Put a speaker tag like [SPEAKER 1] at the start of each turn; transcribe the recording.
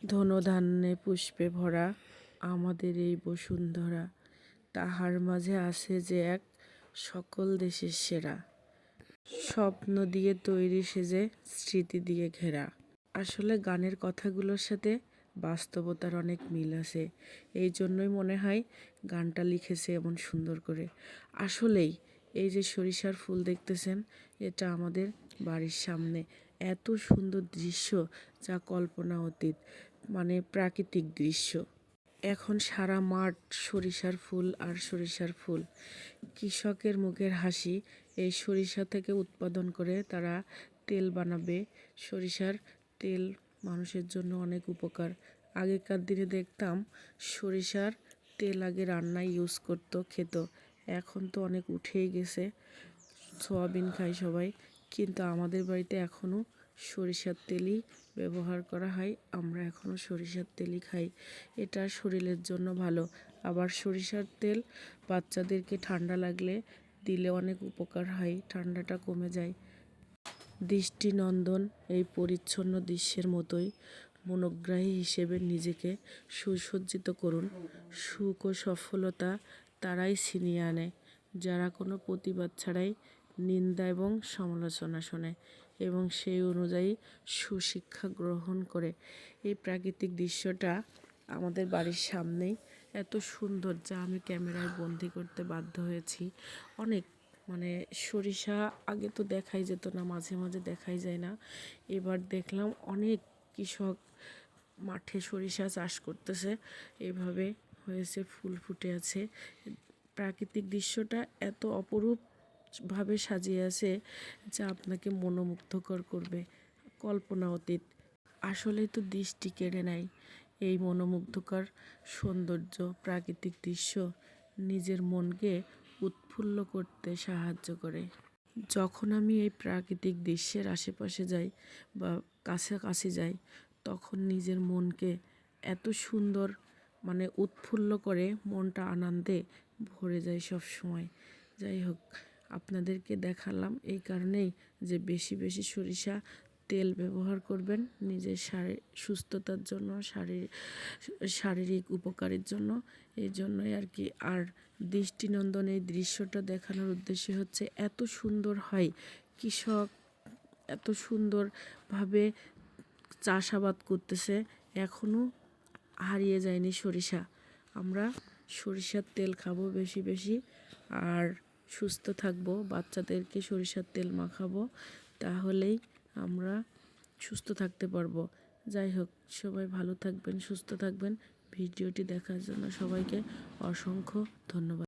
[SPEAKER 1] ধনধান্যে পুষ্পে ভরা আমাদের এই বসুন্ধরা, তাহার মাঝে আছে যে এক সকল দেশের সেরা, স্বপ্ন দিয়ে তৈরি সেজে স্মৃতি দিয়ে ঘেরা। আসলে গানের কথাগুলোর সাথে বাস্তবতার অনেক মিল আছে, এই জন্যই মনে হয় গানটা লিখেছে এমন সুন্দর করে। আসলেই এই যে সরিষার ফুল দেখতেছেন, এটা আমাদের বাড়ির সামনে, এত সুন্দর দৃশ্য যা কল্পনা অতীত, মানে প্রাকৃতিক দৃশ্য। এখন সারা মাঠ সরিষার ফুল আর সরিষার ফুল। কৃষকের মুখের হাসি, এই সরিষা থেকে উৎপাদন করে তারা তেল বানাবে। সরিষার তেল মানুষের জন্য অনেক উপকার। আগেকার দিনে দেখতাম সরিষার তেল আগে রান্নায় ইউজ করতো, খেত। এখন তো অনেক উঠেই গেছে, সয়াবিন খায় সবাই, কিন্তু আমাদের বাড়িতে এখনও সরিষার তেলই ব্যবহার করা হয়। আমরা এখনও সরিষার তেলই খাই, এটা শরীরের জন্য ভালো। আবার সরিষার তেল বাচ্চাদেরকে ঠান্ডা লাগলে দিলে অনেক উপকার হয়, ঠান্ডাটা কমে যায়। দৃষ্টিনন্দন এই পরিচ্ছন্ন দৃশ্যের মতোই মনোগ্রাহী হিসেবে নিজেকে সুসজ্জিত করুন। সুখ ও সফলতা তারাই ছিনিয়ে আনে যারা কোনো প্রতিবাদ ছাড়াই নিন্দা এবং সমালোচনা শোনে এবং সেই অনুযায়ী সুশিক্ষা গ্রহণ করে। এই প্রাকৃতিক দৃশ্যটা আমাদের বাড়ির সামনেই, এত সুন্দর যা আমি ক্যামেরায় বন্দি করতে বাধ্য হয়েছি। অনেক মানে সরিষা আগে তো দেখাই যেত না, মাঝে মাঝে দেখাই যায় না, এবার দেখলাম অনেক কৃষক মাঠে সরিষা চাষ করতেছে, এভাবে হয়েছে, ফুল ফুটে আছে। প্রাকৃতিক দৃশ্যটা এত অপরূপভাবে সাজিয়ে আছে যা আপনাকে মনোমুগ্ধকর করবে, কল্পনা অতীত। আসলেই তো দৃষ্টি কেড়ে নেয় এই মনোমুগ্ধকর সৌন্দর্য। প্রাকৃতিক দৃশ্য নিজের মনকে উৎফুল্ল করতে সাহায্য করে। যখন আমি এই প্রাকৃতিক দৃশ্যের আশেপাশে যাই বা কাছাকাছি যাই, তখন নিজের মনকে এত সুন্দর মানে উৎফুল্ল করে, মনটা আনন্দে ভরে যায় সব সময়। যাই হোক, আপনাদেরকে দেখালাম এই কারণেই যে বেশি বেশি সরিষা তেল ব্যবহার করবেন নিজের সুস্থতার জন্য, শারীরিক উপকারের জন্য, এই জন্যই আর কি। আর দৃষ্টিনন্দন এই দৃশ্যটা দেখানোর উদ্দেশ্য হচ্ছে এত সুন্দর হয়, কৃষক এত সুন্দরভাবে চাষাবাদ করতেছে, এখনও হারিয়ে যায়নি সরিষা। আমরা সরিষার তেল খাবো বেশি বেশি, আর সুস্থ থাকবো, বাচ্চাদেরকে সরিষার তেল মাখাবো, তাহলেই আমরা সুস্থ থাকতে পারবো। যাই হোক, সবাই ভালো থাকবেন, সুস্থ থাকবেন। ভিডিওটি দেখার জন্য সবাইকে অসংখ্য ধন্যবাদ।